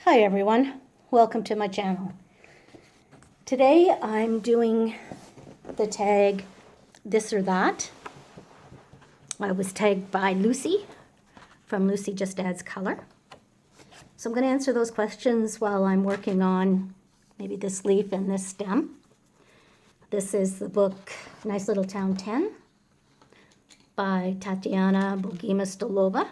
Hi everyone, welcome to my channel. Today I'm doing the tag this or that. I was tagged by Lucy from Lucyjustaddscolour. So I'm going to answer those questions while I'm working on maybe this leaf and this stem. This is the book Nice Little Town 10 by Tatiana Bogima-Stolova.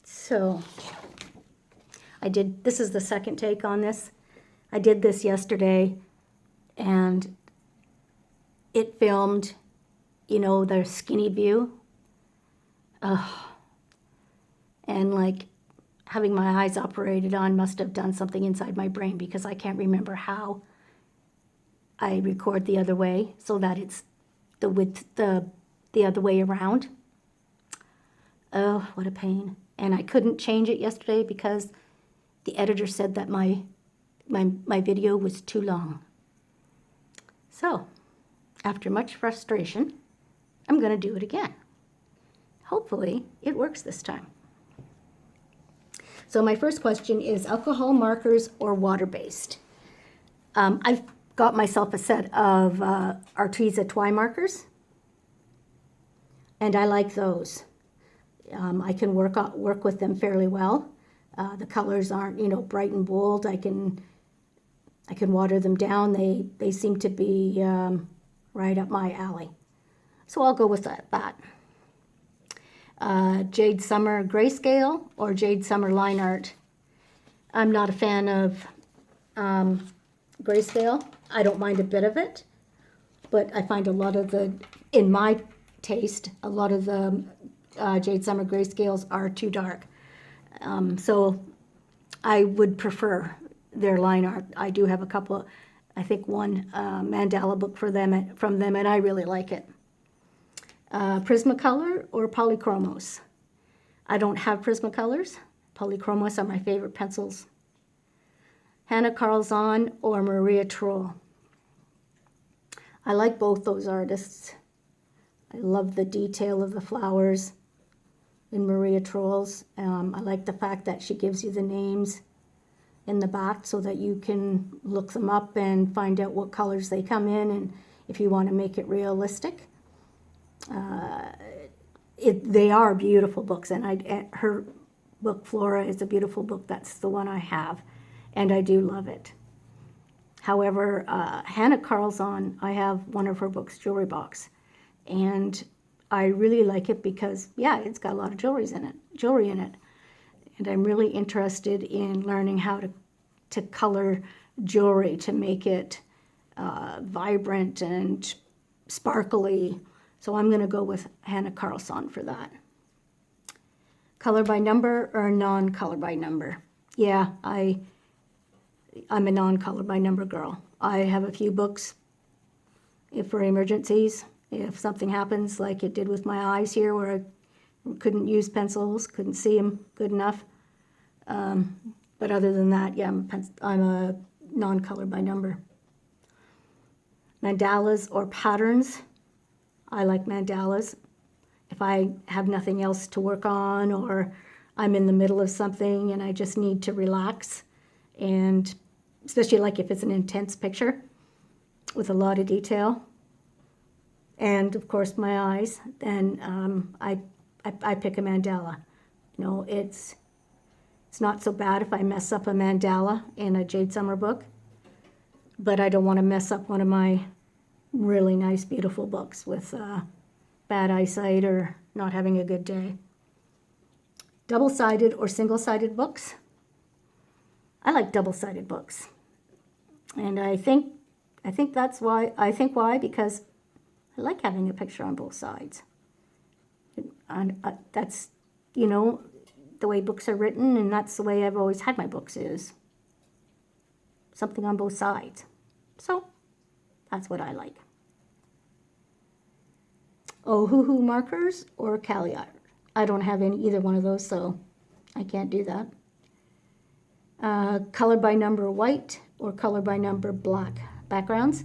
So this is the second take on this. I did this yesterday and it filmed, the skinny view. And like having my eyes operated on must have done something inside my brain because I can't remember how I record the other way so that it's the width, the other way around. Oh, what a pain. And I couldn't change it yesterday because the editor said that my video was too long. So, after much frustration, I'm going to do it again. Hopefully, it works this time. So my first question is alcohol markers or water-based? I've got myself a set of Arteza Twi markers, and I like those. I can work with them fairly well. The colors aren't, bright and bold. I can water them down. They seem to be right up my alley. So I'll go with that. Jade Summer Grayscale or Jade Summer Line Art. I'm not a fan of grayscale. I don't mind a bit of it, but I find in my taste, a lot of the Jade Summer Grayscales are too dark. So I would prefer their line art. I do have a couple, I think one mandala book from them, and I really like it. Prismacolor or Polychromos? I don't have Prismacolors. Polychromos are my favorite pencils. Hannah Carlzon or Maria Troll? I like both those artists. I love the detail of the flowers in Maria Troll's. I like the fact that she gives you the names in the back so that you can look them up and find out what colors they come in and if you want to make it realistic. They are beautiful books, and her book Flora is a beautiful book. That's the one I have, and I do love it. However, Hannah Carlzon, I have one of her books, Jewelry Box, and I really like it because, yeah, it's got a lot of jewelry in it, and I'm really interested in learning how to color jewelry to make it vibrant and sparkly. So I'm going to go with Hannah Carlzon for that. Color by number or non-color by number? Yeah, I'm a non-color by number girl. I have a few books for emergencies. If something happens like it did with my eyes here where I couldn't use pencils, couldn't see them good enough. But other than that, yeah, I'm a non-color by number. Mandalas or patterns? I like mandalas. If I have nothing else to work on or I'm in the middle of something and I just need to relax, and especially like if it's an intense picture with a lot of detail, and of course my eyes, then I pick a mandala. It's not so bad if I mess up a mandala in a Jade Summer book, but I don't want to mess up one of my really nice, beautiful books with bad eyesight or not having a good day. Double-sided or single-sided books? I like double-sided books, and I think that's why. Why? Because I like having a picture on both sides. And that's the way books are written, and that's the way I've always had my books, is something on both sides. So that's what I like. Ohuhu markers or Cali art? I don't have either one of those, so I can't do that. Color by number white or color by number black backgrounds?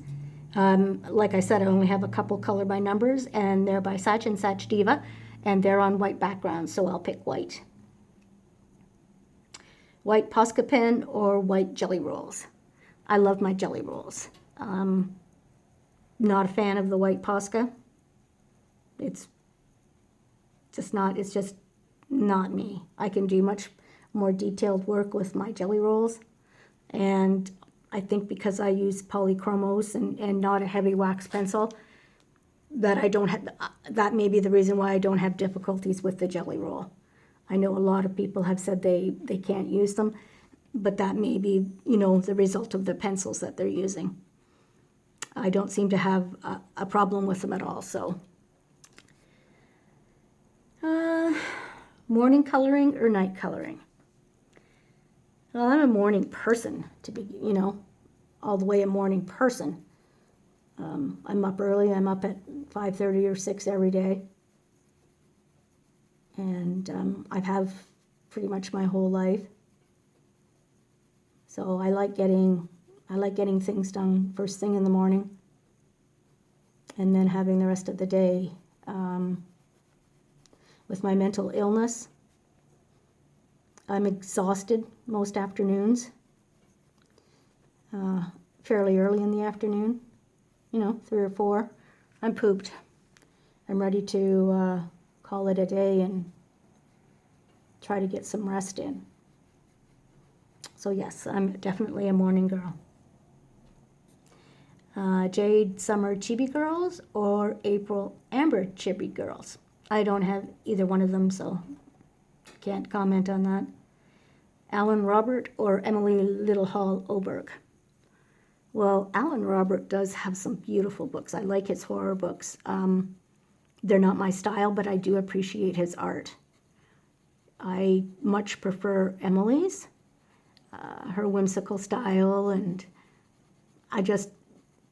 Like I said, I only have a couple color by numbers, and they're by Sach and Sach Diva, and they're on white backgrounds, so I'll pick white. White Posca pen or white jelly rolls. I love my jelly rolls. Not a fan of the white Posca. It's just not me. I can do much more detailed work with my jelly rolls, and I think because I use polychromos and not a heavy wax pencil, that I don't have, that may be the reason why I don't have difficulties with the jelly roll. I know a lot of people have said they can't use them, but that may be, you know, the result of the pencils that they're using. I don't seem to have a problem with them at all, so. Morning coloring or night coloring? Well, I'm a morning person, to be, you know, all the way a morning person. I'm up early. I'm up at 5:30 or 6 every day. And I have pretty much my whole life. So I like getting things done first thing in the morning, and then having the rest of the day. With my mental illness, I'm exhausted most afternoons, fairly early in the afternoon, you know, 3 or 4. I'm pooped. I'm ready to call it a day and try to get some rest in. So yes, I'm definitely a morning girl. Jade Summer Chibi Girls or April Amber Chibi Girls? I don't have either one of them, so can't comment on that. Alan Robert or Emily Littlehall Oberg? Well, Alan Robert does have some beautiful books. I like his horror books. They're not my style, but I do appreciate his art. I much prefer Emily's, her whimsical style, and I just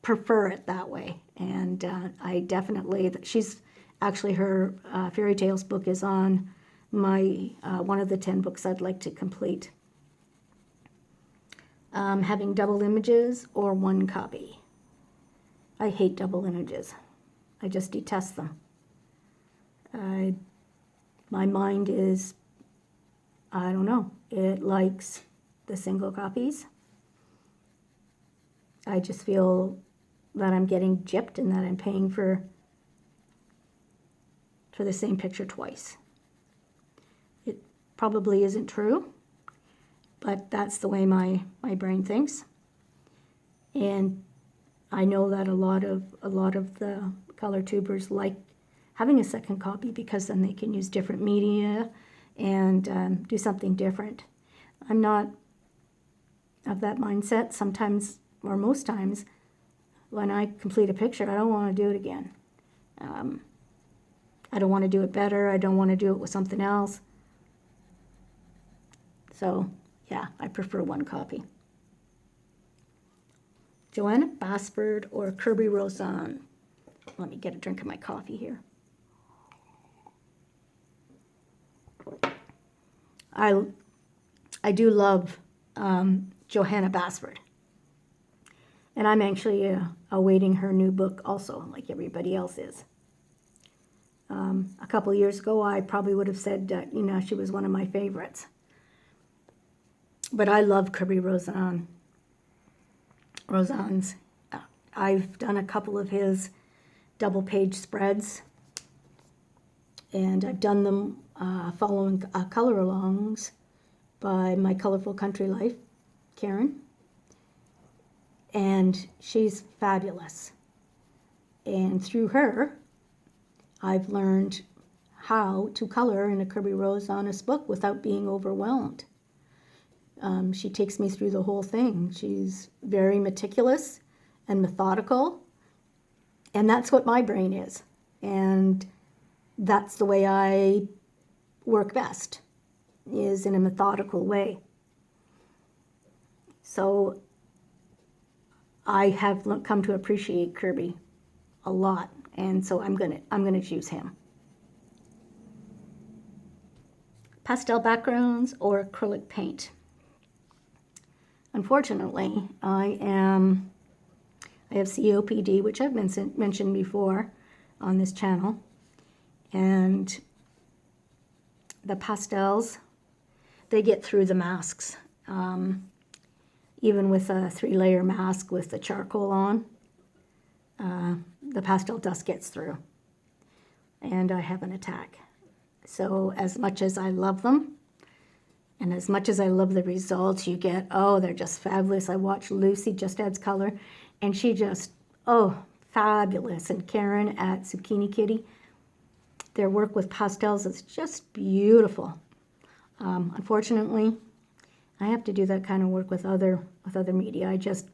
prefer it that way. And I definitely, she's actually, her fairy tales book is on my one of the 10 books I'd like to complete. Having double images or one copy? I hate double images. I just detest them. My mind is, I don't know, it likes the single copies. I just feel that I'm getting gypped and that I'm paying for the same picture twice. It probably isn't true, but that's the way my brain thinks. And I know that a lot of the color tubers like having a second copy because then they can use different media and do something different. I'm not of that mindset. Sometimes, or most times, when I complete a picture, I don't want to do it again. I don't want to do it better. I don't want to do it with something else. So, yeah, I prefer one copy. Joanna Basford or Kirby Rosen? Let me get a drink of my coffee here. I do love Johanna Basford. And I'm actually awaiting her new book also, like everybody else is. A couple years ago, I probably would have said that, you know, she was one of my favorites. But I love Kirby Rosen's. I've done a couple of his double-page spreads, and I've done them following color-alongs by My Colorful Country Life, Karen. And she's fabulous. And through her, I've learned how to color in a Kirby Rosen's book without being overwhelmed. She takes me through the whole thing. She's very meticulous and methodical, and that's what my brain is. And that's the way I work best, is in a methodical way. So I have come to appreciate Kirby a lot, and so I'm gonna choose him. Pastel backgrounds or acrylic paint? Unfortunately, I have COPD, which I've mentioned before on this channel, and the pastels, they get through the masks. Even with a 3-layer mask with the charcoal on, the pastel dust gets through. And I have an attack. So as much as I love them, and as much as I love the results you get, oh, they're just fabulous. I watch Lucyjustaddscolour, and she just, oh, fabulous. And Karen at Zucchini Kitty, their work with pastels is just beautiful. Unfortunately, I have to do that kind of work with other media. I just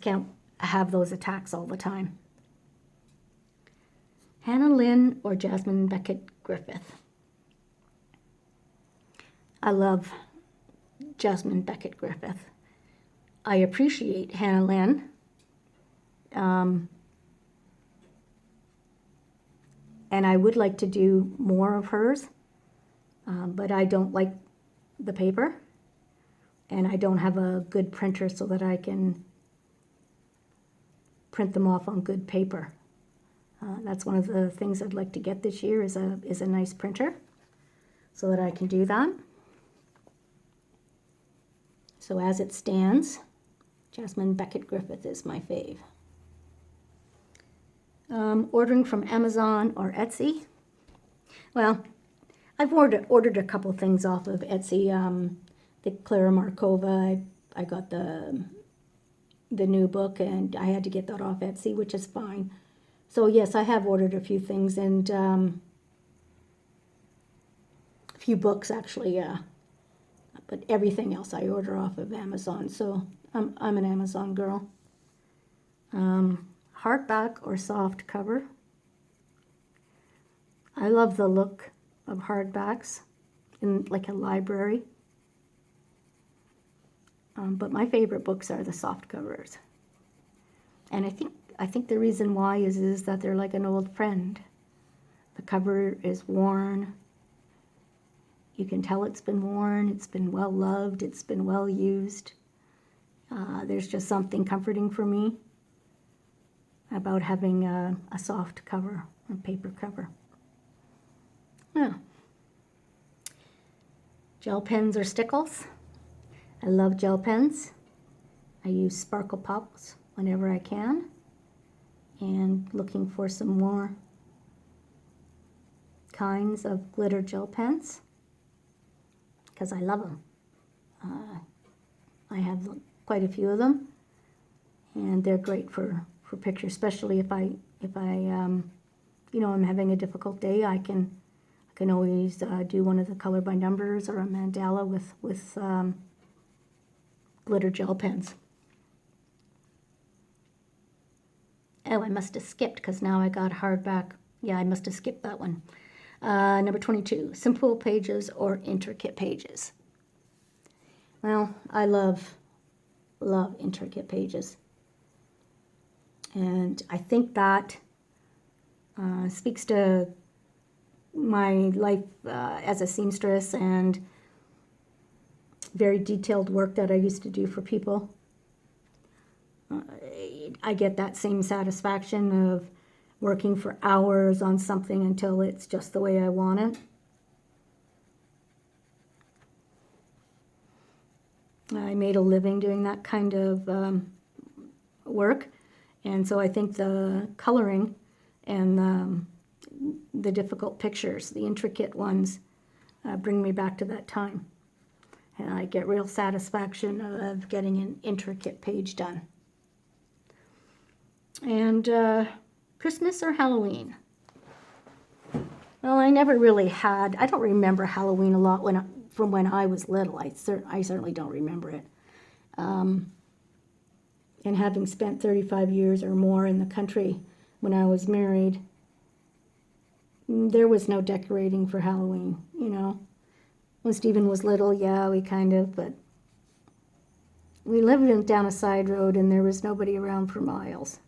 can't have those attacks all the time. Hannah Lynn or Jasmine Beckett Griffith. I love Jasmine Beckett Griffith. I appreciate Hannah Lynn. And I would like to do more of hers, but I don't like the paper, and I don't have a good printer so that I can print them off on good paper. That's one of the things I'd like to get this year is a nice printer so that I can do that. So as it stands, Jasmine Beckett Griffith is my fave. Ordering from Amazon or Etsy. Well, I've ordered a couple things off of Etsy. The Clara Markova, I got the new book, and I had to get that off Etsy, which is fine. So yes, I have ordered a few things, and a few books actually, yeah. But everything else I order off of Amazon, so I'm an Amazon girl. Hardback or soft cover. I love the look of hardbacks in like a library. But my favorite books are the soft covers. And I think the reason why is that they're like an old friend. The cover is worn. You can tell it's been worn, it's been well loved, it's been well used. There's just something comforting for me about having a soft cover, a paper cover. Yeah. Gel pens or stickles. I love gel pens. I use Sparkle Pops whenever I can. And looking for some more kinds of glitter gel pens because I love them. I have quite a few of them, and they're great for pictures, especially if I I'm having a difficult day. I can always do one of the color by numbers or a mandala with glitter gel pens. Oh, I must have skipped because now I got hardback. Yeah, I must have skipped that one. Number 22, simple pages or intricate pages. Well, I love intricate pages. And I think that speaks to my life as a seamstress and very detailed work that I used to do for people. I get that same satisfaction of working for hours on something until it's just the way I want it. I made a living doing that kind of work, and so I think the coloring and the difficult pictures, the intricate ones, bring me back to that time. And I get real satisfaction of getting an intricate page done. And Christmas or Halloween? Well, I never really had, I don't remember Halloween a lot from when I was little. I certainly don't remember it. And having spent 35 years or more in the country when I was married, there was no decorating for Halloween, When Stephen was little, yeah, we kind of, but we lived down a side road and there was nobody around for miles.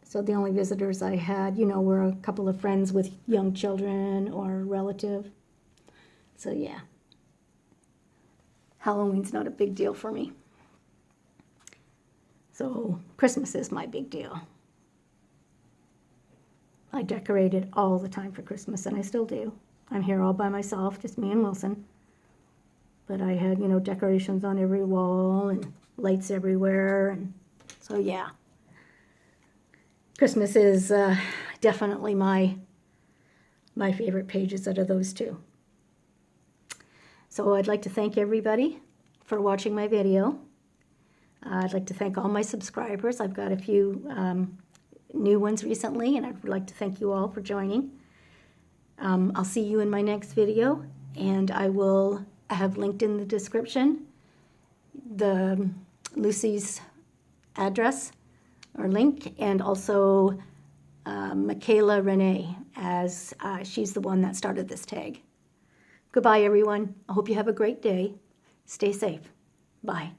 So the only visitors I had, were a couple of friends with young children or a relative. So yeah, Halloween's not a big deal for me. So Christmas is my big deal. I decorated all the time for Christmas, and I still do. I'm here all by myself, just me and Wilson. But I had, you know, decorations on every wall and lights everywhere. And so, yeah. Christmas is definitely my favorite pages out of those two. So I'd like to thank everybody for watching my video. I'd like to thank all my subscribers. I've got a few new ones recently, and I'd like to thank you all for joining. I'll see you in my next video, and I will have linked in the description the Lucy's address or link, and also Michaela Renee, as she's the one that started this tag. Goodbye, everyone. I hope you have a great day. Stay safe. Bye.